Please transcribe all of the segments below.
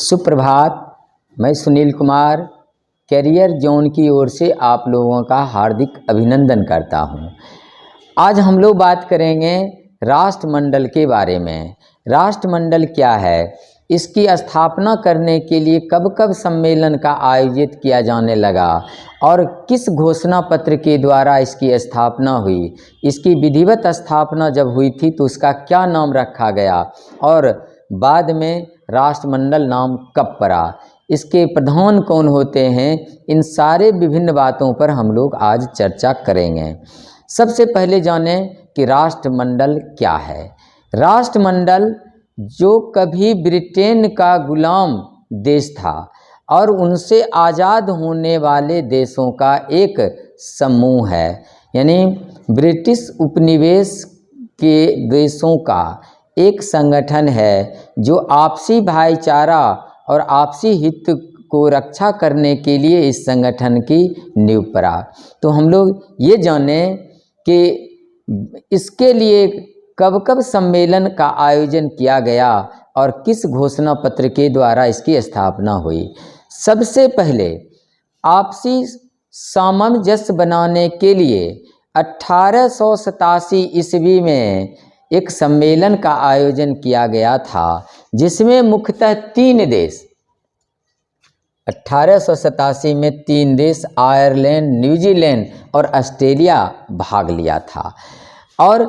सुप्रभात। मैं Sunil Kumar career zone की ओर से आप लोगों का हार्दिक अभिनंदन करता हूं। आज हम लोग बात करेंगे राष्ट्रमंडल के बारे में। राष्ट्रमंडल क्या है, इसकी स्थापना करने के लिए कब कब सम्मेलन का आयोजित किया जाने लगा और किस घोषणा पत्र के द्वारा इसकी स्थापना हुई, इसकी विधिवत स्थापना जब हुई थी तो उसका क्या नाम रखा गया और बाद में राष्ट्रमंडल नाम कब पड़ा, इसके प्रधान कौन होते हैं, इन सारे विभिन्न बातों पर हम लोग आज चर्चा करेंगे। सबसे पहले जानें कि राष्ट्रमंडल क्या है। राष्ट्रमंडल जो कभी ब्रिटेन का गुलाम देश था और उनसे आज़ाद होने वाले देशों का एक समूह है, यानी ब्रिटिश उपनिवेश के देशों का एक संगठन है जो आपसी भाईचारा और आपसी हित को रक्षा करने के लिए इस संगठन की नींव पड़ा। तो हम लोग ये जानें कि इसके लिए कब कब सम्मेलन का आयोजन किया गया और किस घोषणा पत्र के द्वारा इसकी स्थापना हुई। सबसे पहले आपसी सामंजस्य बनाने के लिए 1887 ईस्वी में एक सम्मेलन का आयोजन किया गया था, जिसमें मुख्यतः 3 देश 1887 में 3 देश आयरलैंड, न्यूजीलैंड और ऑस्ट्रेलिया भाग लिया था और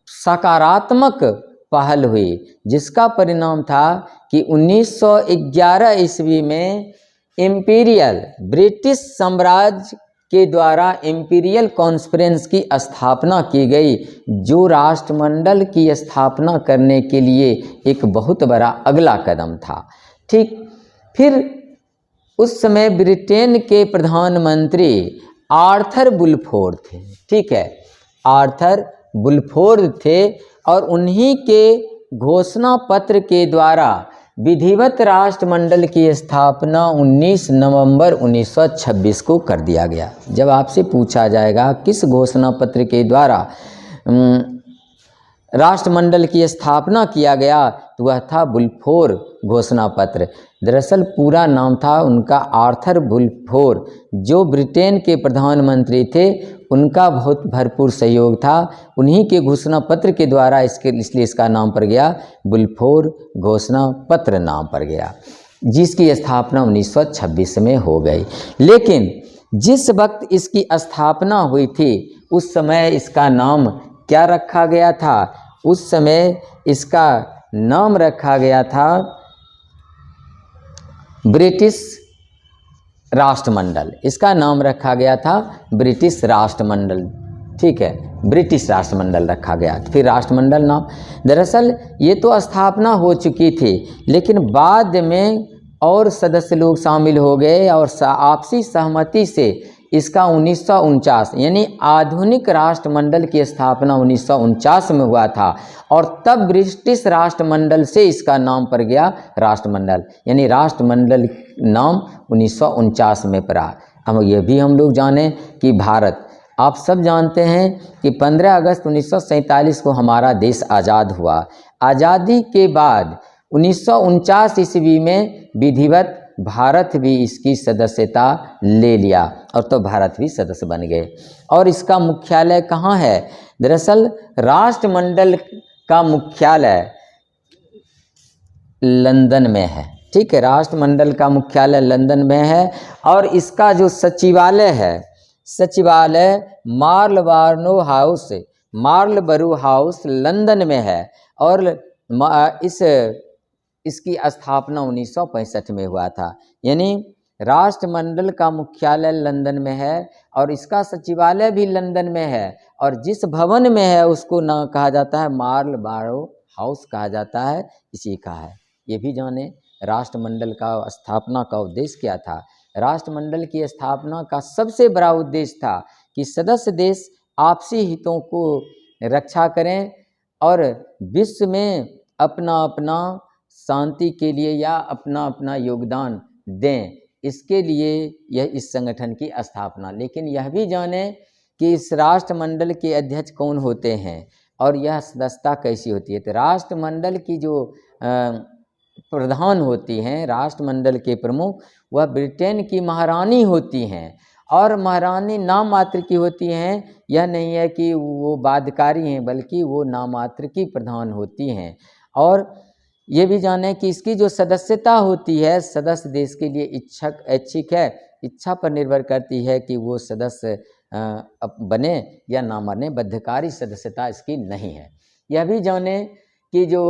सकारात्मक पहल हुई, जिसका परिणाम था कि 1911 ईस्वी में इम्पीरियल ब्रिटिश साम्राज्य के द्वारा इम्पीरियल कॉन्फ्रेंस की स्थापना की गई, जो राष्ट्रमंडल की स्थापना करने के लिए एक बहुत बड़ा अगला कदम था। ठीक, फिर उस समय ब्रिटेन के प्रधानमंत्री आर्थर बुलफोर्ड थे। ठीक है, आर्थर बुलफोर्ड थे और उन्हीं के घोषणा पत्र के द्वारा विधिवत राष्ट्रमंडल की स्थापना 19 नवंबर 1926 को कर दिया गया। जब आपसे पूछा जाएगा किस घोषणा पत्र के द्वारा राष्ट्रमंडल की स्थापना किया गया, तो वह था बुलफोर घोषणा पत्र। दरअसल पूरा नाम था उनका आर्थर बुलफोर, जो ब्रिटेन के प्रधानमंत्री थे। उनका बहुत भरपूर सहयोग था, उन्हीं के घोषणा पत्र के द्वारा इसलिए इसका नाम पड़ गया बुलफोर घोषणा पत्र नाम पड़ गया, जिसकी स्थापना 1926 में हो गई। लेकिन जिस वक्त इसकी स्थापना हुई थी उस समय इसका नाम क्या रखा गया था? उस समय इसका नाम रखा गया था ब्रिटिश राष्ट्रमंडल। इसका नाम रखा गया था ब्रिटिश राष्ट्रमंडल। ठीक है, ब्रिटिश राष्ट्रमंडल रखा गया। फिर राष्ट्रमंडल नाम, दरअसल ये तो स्थापना हो चुकी थी, लेकिन बाद में और सदस्य लोग शामिल हो गए और आपसी सहमति से इसका 1949 यानी आधुनिक राष्ट्रमंडल की स्थापना 1949 में हुआ था और तब ब्रिटिश राष्ट्रमंडल से इसका नाम पड़ गया राष्ट्रमंडल, यानी राष्ट्रमंडल नाम 1949 में पड़ा। अब ये भी हम लोग जाने कि भारत, आप सब जानते हैं कि 15 अगस्त 1947 को हमारा देश आज़ाद हुआ। आज़ादी के बाद 1949 ईस्वी में विधिवत भारत भी इसकी सदस्यता ले लिया और तो भारत भी सदस्य बन गए। और इसका मुख्यालय कहाँ है? दरअसल राष्ट्रमंडल का मुख्यालय लंदन में है। ठीक है, राष्ट्रमंडल का मुख्यालय लंदन में है और इसका जो सचिवालय है, सचिवालय मार्लबरो हाउस लंदन में है और इसकी स्थापना 1965 में हुआ था। यानी राष्ट्रमंडल का मुख्यालय लंदन में है और इसका सचिवालय भी लंदन में है और जिस भवन में है उसको ना कहा जाता है मार्लबरो हाउस कहा जाता है, इसी का है। ये भी जाने राष्ट्रमंडल का स्थापना का उद्देश्य क्या था। राष्ट्रमंडल की स्थापना का सबसे बड़ा उद्देश्य था कि सदस्य देश आपसी हितों को रक्षा करें और विश्व में अपना अपना शांति के लिए या अपना अपना योगदान दें, इसके लिए यह इस संगठन की स्थापना। लेकिन यह भी जाने कि इस राष्ट्रमंडल के अध्यक्ष कौन होते हैं और यह सदस्यता कैसी होती है। तो राष्ट्रमंडल की जो प्रधान होती हैं, राष्ट्रमंडल के प्रमुख, वह ब्रिटेन की महारानी होती हैं। और महारानी नाम मात्र की होती हैं, यह नहीं है कि वो बाध्यकारी हैं, बल्कि वो नाम मात्र की प्रधान होती हैं। और ये भी जानें कि इसकी जो सदस्यता होती है, सदस्य देश के लिए ऐच्छिक है, इच्छा पर निर्भर करती है कि वो सदस्य बने या ना बने, बाध्यकारी सदस्यता इसकी नहीं है। यह भी जानें कि जो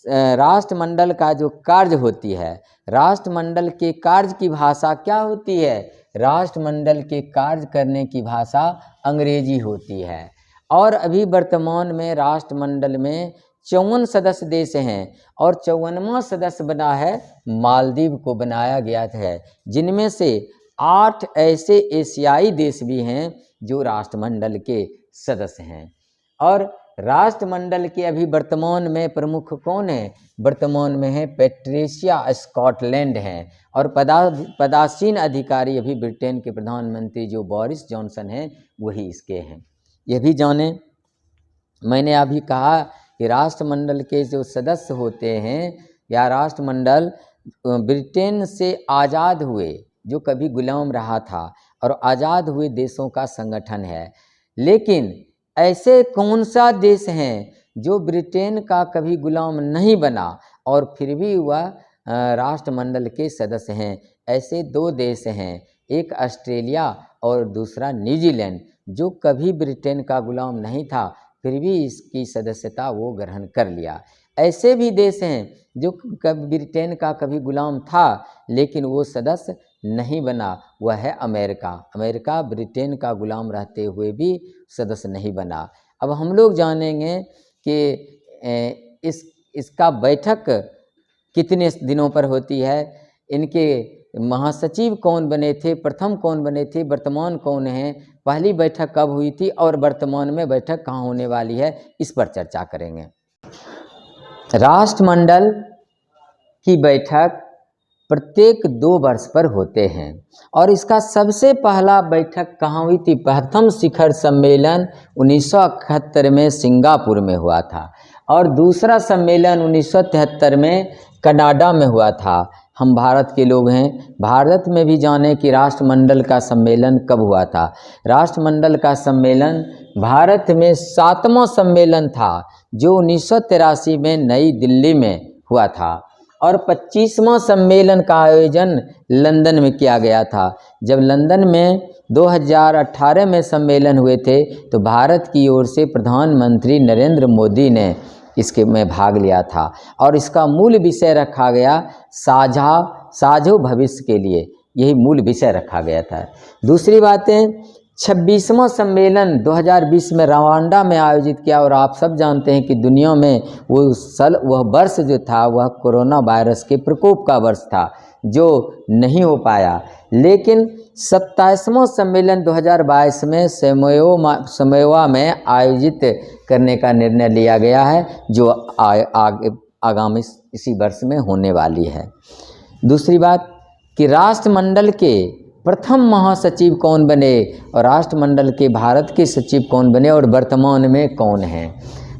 राष्ट्रमंडल का जो कार्य होती है, राष्ट्रमंडल के कार्य की भाषा क्या होती है? राष्ट्रमंडल के कार्य करने की भाषा अंग्रेजी होती है। और अभी वर्तमान में राष्ट्रमंडल में 54 सदस्य देश हैं और 54वां सदस्य बना है मालदीव को बनाया गया है, जिनमें से 8 ऐसे एशियाई देश भी हैं जो राष्ट्रमंडल के सदस्य हैं। और राष्ट्रमंडल के अभी वर्तमान में प्रमुख कौन है? वर्तमान में है पैट्रिशिया स्कॉटलैंड हैं, और पदासीन अधिकारी अभी ब्रिटेन के प्रधानमंत्री जो बोरिस जॉनसन हैं वही इसके हैं। यह भी जानें, मैंने अभी कहा कि राष्ट्रमंडल के जो सदस्य होते हैं या राष्ट्रमंडल ब्रिटेन से आज़ाद हुए, जो कभी गुलाम रहा था, और आज़ाद हुए देशों का संगठन है। लेकिन ऐसे कौन सा देश हैं जो ब्रिटेन का कभी गुलाम नहीं बना और फिर भी वह राष्ट्रमंडल के सदस्य हैं? ऐसे 2 देश हैं, एक ऑस्ट्रेलिया और दूसरा न्यूजीलैंड, जो कभी ब्रिटेन का गुलाम नहीं था, फिर भी इसकी सदस्यता वो ग्रहण कर लिया। ऐसे भी देश हैं जो कभी ब्रिटेन का कभी गुलाम था लेकिन वो सदस्य नहीं बना, वह है अमेरिका। अमेरिका ब्रिटेन का गुलाम रहते हुए भी सदस्य नहीं बना। अब हम लोग जानेंगे कि इसका बैठक कितने दिनों पर होती है, इनके महासचिव कौन बने थे, प्रथम कौन बने थे, वर्तमान कौन हैं, पहली बैठक कब हुई थी और वर्तमान में बैठक कहाँ होने वाली है, इस पर चर्चा करेंगे। राष्ट्रमंडल की बैठक प्रत्येक 2 वर्ष पर होते हैं और इसका सबसे पहला बैठक कहाँ हुई थी? प्रथम शिखर सम्मेलन 1971 में सिंगापुर में हुआ था और दूसरा सम्मेलन 1973 में कनाडा में हुआ था। हम भारत के लोग हैं, भारत में भी जाने कि राष्ट्रमंडल का सम्मेलन कब हुआ था। राष्ट्रमंडल का सम्मेलन भारत में 7वां सम्मेलन था जो 1983 में नई दिल्ली में हुआ था और 25वां सम्मेलन का आयोजन लंदन में किया गया था। जब लंदन में 2018 में सम्मेलन हुए थे तो भारत की ओर से प्रधानमंत्री नरेंद्र मोदी ने इसके में भाग लिया था और इसका मूल विषय रखा गया साझो भविष्य के लिए, यही मूल विषय रखा गया था। दूसरी बातें, 26वां सम्मेलन 2020 में रवांडा में आयोजित किया और आप सब जानते हैं कि दुनिया में वह वर्ष जो था वह कोरोना वायरस के प्रकोप का वर्ष था जो नहीं हो पाया। लेकिन 27वां सम्मेलन 2022 में समोआ में आयोजित करने का निर्णय लिया गया है जो आगामी इसी वर्ष में होने वाली है। दूसरी बात कि राष्ट्रमंडल के प्रथम महासचिव कौन बने और राष्ट्रमंडल के भारत के सचिव कौन बने और वर्तमान में कौन हैं।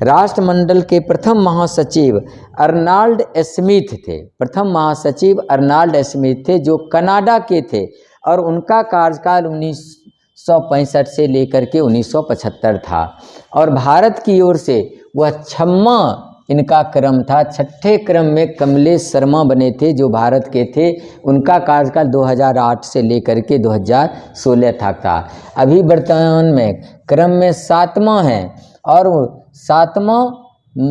राष्ट्रमंडल के प्रथम महासचिव अर्नाल्ड स्मिथ थे। प्रथम महासचिव अर्नाल्ड स्मिथ थे जो कनाडा के थे और उनका कार्यकाल 1965 से लेकर के 1975 था और भारत की ओर से वह 6वां इनका क्रम था। 6ठे क्रम में कमलेश शर्मा बने थे जो भारत के थे, उनका कार्यकाल 2008 से लेकर के 2016 तक था। अभी वर्तमान में क्रम में 7वां है और 7वां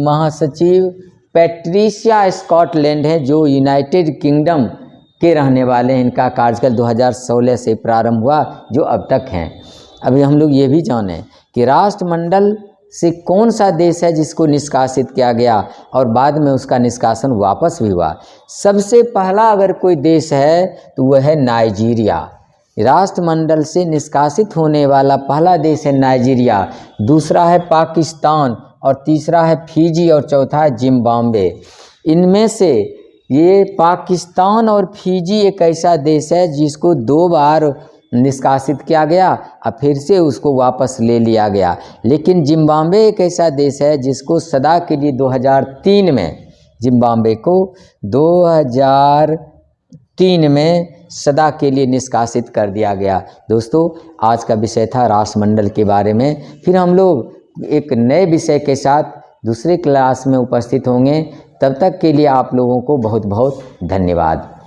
महासचिव पैट्रिशिया स्कॉटलैंड है जो यूनाइटेड किंगडम के रहने वाले हैं। इनका कार्यकाल 2016 से प्रारंभ हुआ जो अब तक हैं। अभी हम लोग ये भी जानें कि राष्ट्रमंडल से कौन सा देश है जिसको निष्कासित किया गया और बाद में उसका निष्कासन वापस भी हुआ। सबसे पहला अगर कोई देश है तो वह है नाइजीरिया। राष्ट्रमंडल से निष्कासित होने वाला पहला देश है नाइजीरिया, दूसरा है पाकिस्तान और तीसरा है फिजी और चौथा है जिम्बाब्वे। इनमें से ये पाकिस्तान और फिजी एक ऐसा देश है जिसको 2 बार निष्कासित किया गया और फिर से उसको वापस ले लिया गया। लेकिन जिम्बाब्वे एक ऐसा देश है जिसको सदा के लिए 2003 में जिम्बाब्वे को 2003 में सदा के लिए निष्कासित कर दिया गया। दोस्तों, आज का विषय था राष्ट्रमंडल के बारे में। फिर हम लोग एक नए विषय के साथ दूसरे क्लास में उपस्थित होंगे। तब तक के लिए आप लोगों को बहुत बहुत धन्यवाद।